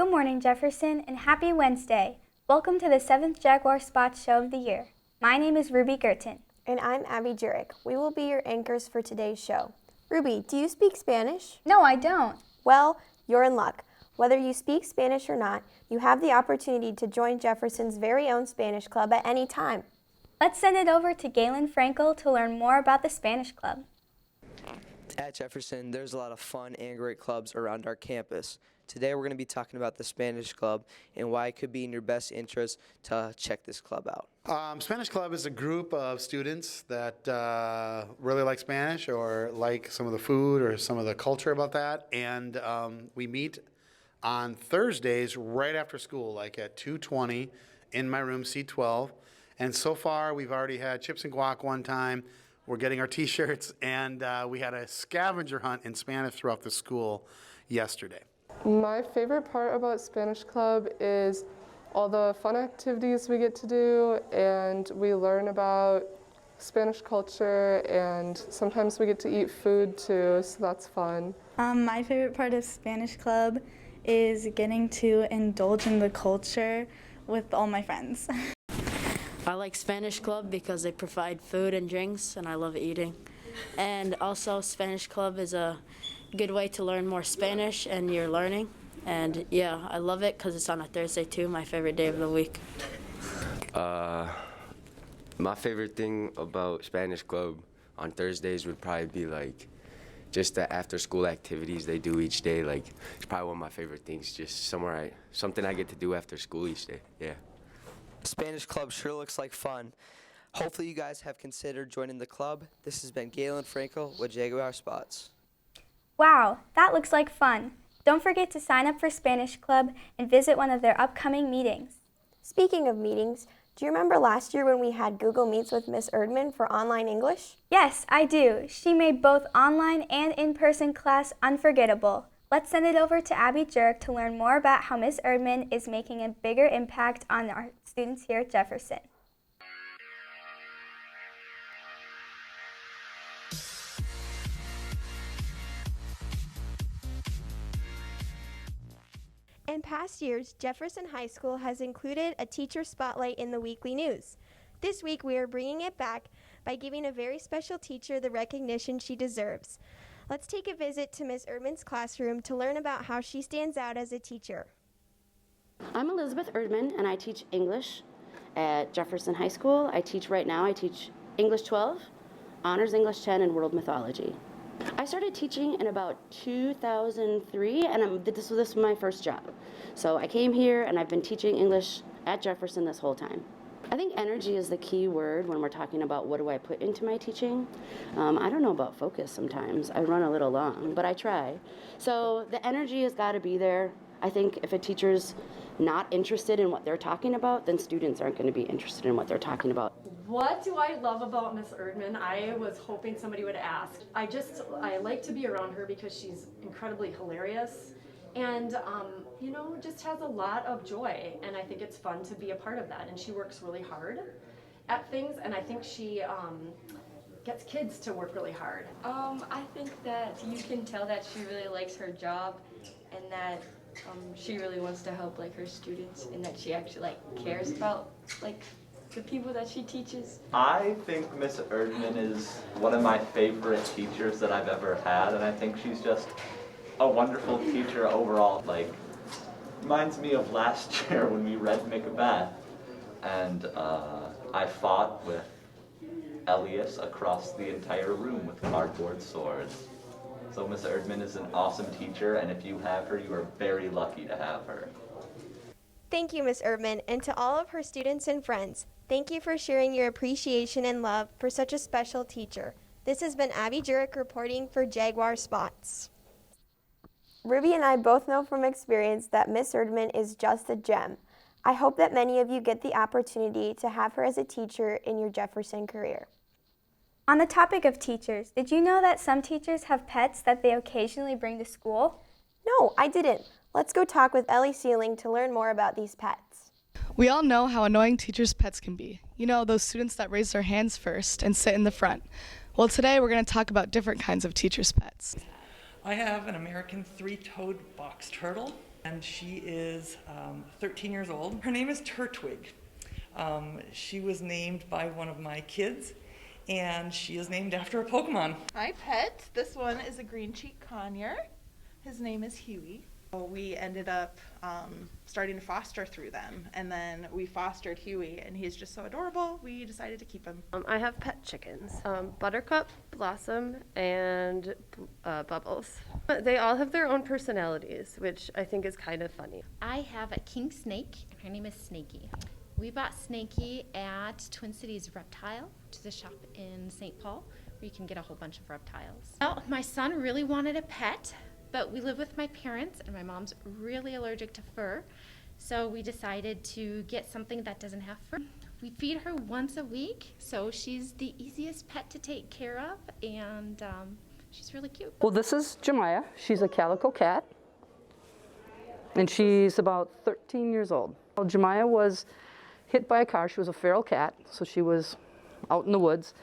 Good morning, Jefferson, and happy Wednesday. Welcome to the 7th Jaguar Spots Show of the year. My name is Ruby Gerten. And I'm Abby Jurek. We will be your anchors for today's show. Ruby, do you speak Spanish? No, I don't. Well, you're in luck. Whether you speak Spanish or not, you have the opportunity to join Jefferson's very own Spanish Club at any time. Let's send it over to Galen Frankel to learn more about the Spanish Club. At Jefferson, there's a lot of fun and great clubs around our campus. Today we're going to be talking about the Spanish Club and why it could be in your best interest to check this club out. Spanish Club is a group of students that really like Spanish or like some of the food or some of the culture about that. And we meet on Thursdays right after school, like at 2:20 in my room, C12. And so far, we've already had chips and guac one time. We're getting our T-shirts, and we had a scavenger hunt in Spanish throughout the school yesterday. My favorite part about Spanish Club is all the fun activities we get to do, and we learn about Spanish culture, and sometimes we get to eat food too, so that's fun. My favorite part of Spanish Club is getting to indulge in the culture with all my friends. I like Spanish Club because they provide food and drinks, and I love eating. And also, Spanish Club is a good way to learn more Spanish, and you're learning. And yeah, I love it because it's on a Thursday too, my favorite day of the week. My favorite thing about Spanish Club on Thursdays would probably be like just the after-school activities they do each day. Like, it's probably one of my favorite things, just something I get to do after school each day, yeah. Spanish Club sure looks like fun. Hopefully you guys have considered joining the club. This has been Galen Frankel with Jaguar Spots. Wow, that looks like fun. Don't forget to sign up for Spanish Club and visit one of their upcoming meetings. Speaking of meetings, do you remember last year when we had Google Meets with Miss Erdmann for online English? Yes, I do. She made both online and in-person class unforgettable. Let's send it over to Abby Jurek to learn more about how Miss Erdmann is making a bigger impact on our students here at Jefferson. In past years, Jefferson High School has included a teacher spotlight in the weekly news. This week, we are bringing it back by giving a very special teacher the recognition she deserves. Let's take a visit to Ms. Erdmann's classroom to learn about how she stands out as a teacher. I'm Elizabeth Erdmann, and I teach English at Jefferson High School. I teach English 12, Honors English 10, and World Mythology. I started teaching in about 2003, and this was my first job. So I came here, and I've been teaching English at Jefferson this whole time. I think energy is the key word when we're talking about what do I put into my teaching. I don't know about focus sometimes. I run a little long, but I try. So the energy has got to be there. I think if a teacher's not interested in what they're talking about, then students aren't going to be interested in what they're talking about. What do I love about Miss Erdmann? I was hoping somebody would ask. I like to be around her because she's incredibly hilarious and, just has a lot of joy. And I think it's fun to be a part of that. And she works really hard at things. And I think she gets kids to work really hard. I think that you can tell that she really likes her job and that she really wants to help her students and that she actually cares about the people that she teaches. I think Miss Erdmann is one of my favorite teachers that I've ever had, and I think she's just a wonderful teacher overall. Reminds me of last year when we read Macbeth, and I fought with Elias across the entire room with cardboard swords. So Miss Erdmann is an awesome teacher, and if you have her, you are very lucky to have her. Thank you, Ms. Erdmann, and to all of her students and friends. Thank you for sharing your appreciation and love for such a special teacher. This has been Abby Jurek reporting for Jaguar Spots. Ruby and I both know from experience that Ms. Erdmann is just a gem. I hope that many of you get the opportunity to have her as a teacher in your Jefferson career. On the topic of teachers, did you know that some teachers have pets that they occasionally bring to school? No, I didn't. Let's go talk with Ellie Sealing to learn more about these pets. We all know how annoying teachers' pets can be. You know, those students that raise their hands first and sit in the front. Well, today we're going to talk about different kinds of teachers' pets. I have an American three-toed box turtle. And she is 13 years old. Her name is Turtwig. She was named by one of my kids, and she is named after a Pokemon. My pet, this one is a green cheek conure. His name is Huey. We ended up starting to foster through them, and then we fostered Huey, and he's just so adorable, we decided to keep him. I have pet chickens, Buttercup, Blossom, and Bubbles. They all have their own personalities, which I think is kind of funny. I have a king snake, and her name is Snakey. We bought Snakey at Twin Cities Reptile, which is a shop in St. Paul, where you can get a whole bunch of reptiles. Well, my son really wanted a pet, but we live with my parents, and my mom's really allergic to fur, so we decided to get something that doesn't have fur. We feed her once a week, so she's the easiest pet to take care of, and she's really cute. Well, this is Jemiah. She's a calico cat, and she's about 13 years old. Well, Jemiah was hit by a car. She was a feral cat, so she was out in the woods,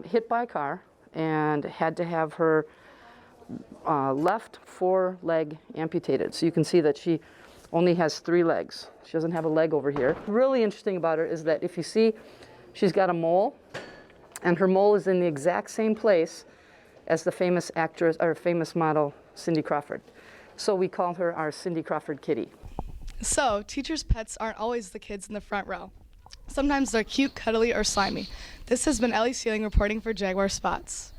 hit by a car, and had to have her left foreleg amputated. So you can see that she only has 3 legs. She doesn't have a leg over here. Really interesting about her is that if you see, she's got a mole, and her mole is in the exact same place as the famous actress or famous model Cindy Crawford. So we call her our Cindy Crawford kitty. So, teachers' pets aren't always the kids in the front row. Sometimes they're cute, cuddly, or slimy. This has been Ellie Sealing reporting for Jaguar Spots.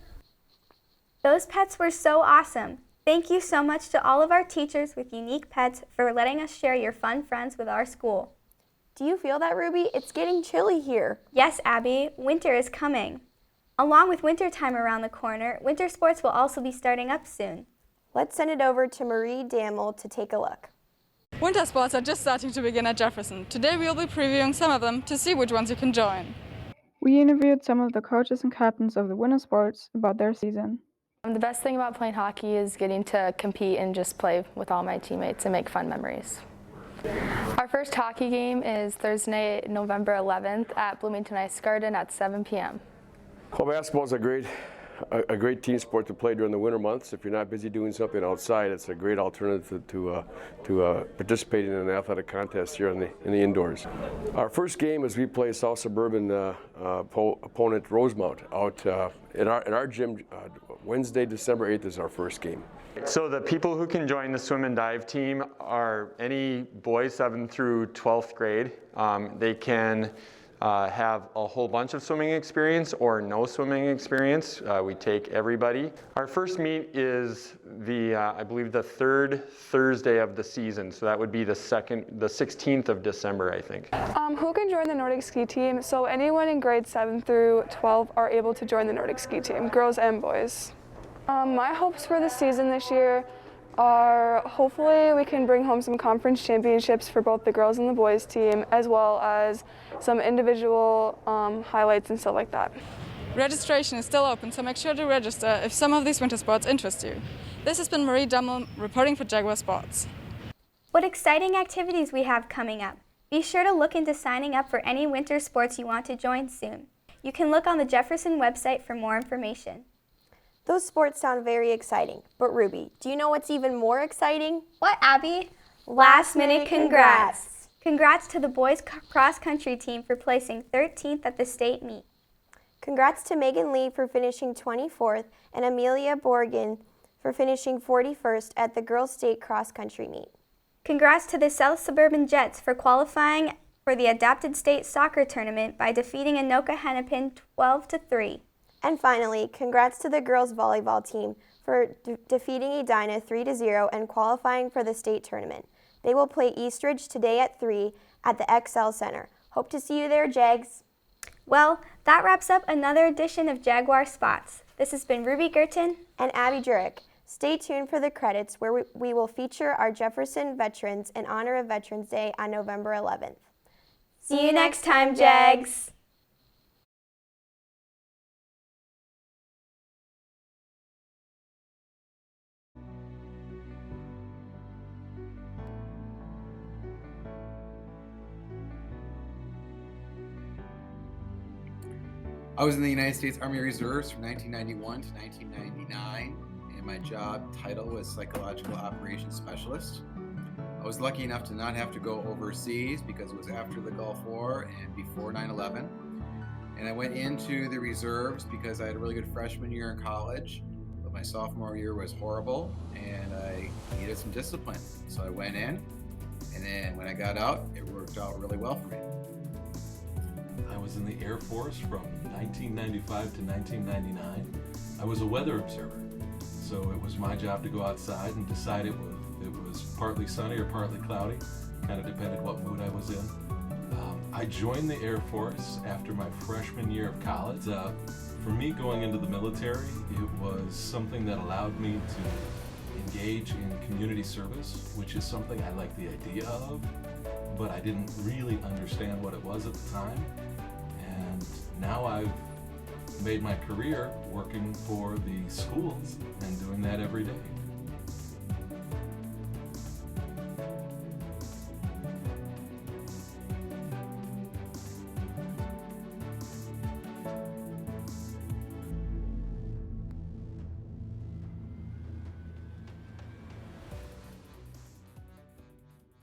Those pets were so awesome. Thank you so much to all of our teachers with unique pets for letting us share your fun friends with our school. Do you feel that, Ruby? It's getting chilly here. Yes, Abby, winter is coming. Along with winter time around the corner, winter sports will also be starting up soon. Let's send it over to Marie Dammel to take a look. Winter sports are just starting to begin at Jefferson. Today we will be previewing some of them to see which ones you can join. We interviewed some of the coaches and captains of the winter sports about their season. The best thing about playing hockey is getting to compete and just play with all my teammates and make fun memories. Our first hockey game is Thursday, November 11th at Bloomington Ice Garden at 7 p.m. Well, basketball is a great team sport to play during the winter months. If you're not busy doing something outside, it's a great alternative to participating in an athletic contest here in the indoors. Our first game is we play South Suburban opponent Rosemount out in our gym. Wednesday, December 8th is our first game. So the people who can join the swim and dive team are any boys 7th through 12th grade. They can have a whole bunch of swimming experience or no swimming experience. We take everybody. Our first meet is I believe the 3rd Thursday of the season. So that would be the 16th of December, I think. Who can join the Nordic ski team? So anyone in grades 7 through 12 are able to join the Nordic ski team, girls and boys. My hopes for the season this year are hopefully we can bring home some conference championships for both the girls and the boys team, as well as some individual highlights and stuff like that. Registration is still open, so make sure to register if some of these winter sports interest you. This has been Marie Dammel reporting for Jaguar Sports. What exciting activities we have coming up. Be sure to look into signing up for any winter sports you want to join soon. You can look on the Jefferson website for more information. Those sports sound very exciting, but Ruby, do you know what's even more exciting? What, Abby? Last minute congrats! Congrats to the boys cross-country team for placing 13th at the state meet. Congrats to Megan Lee for finishing 24th and Amelia Borgen for finishing 41st at the girls' state cross-country meet. Congrats to the South Suburban Jets for qualifying for the Adapted State Soccer Tournament by defeating Anoka Hennepin 12-3. And finally, congrats to the girls volleyball team for defeating Edina 3-0 and qualifying for the state tournament. They will play Eastridge today at 3 at the XL Center. Hope to see you there, Jags. Well, that wraps up another edition of Jaguar Spots. This has been Ruby Gerten and Abby Jurek. Stay tuned for the credits where we will feature our Jefferson veterans in honor of Veterans Day on November 11th. See you next time, Jags. I was in the United States Army Reserves from 1991 to 1999, and my job title was Psychological Operations Specialist. I was lucky enough to not have to go overseas because it was after the Gulf War and before 9/11. And I went into the reserves because I had a really good freshman year in college, but my sophomore year was horrible and I needed some discipline. So I went in, and then when I got out, it worked out really well for me. I was in the Air Force from 1995 to 1999. I was a weather observer, so it was my job to go outside and decide it was partly sunny or partly cloudy, kind of depended what mood I was in. I joined the Air Force after my freshman year of college. For me, going into the military, it was something that allowed me to engage in community service, which is something I like the idea of, but I didn't really understand what it was at the time. And now I've made my career working for the schools and doing that every day.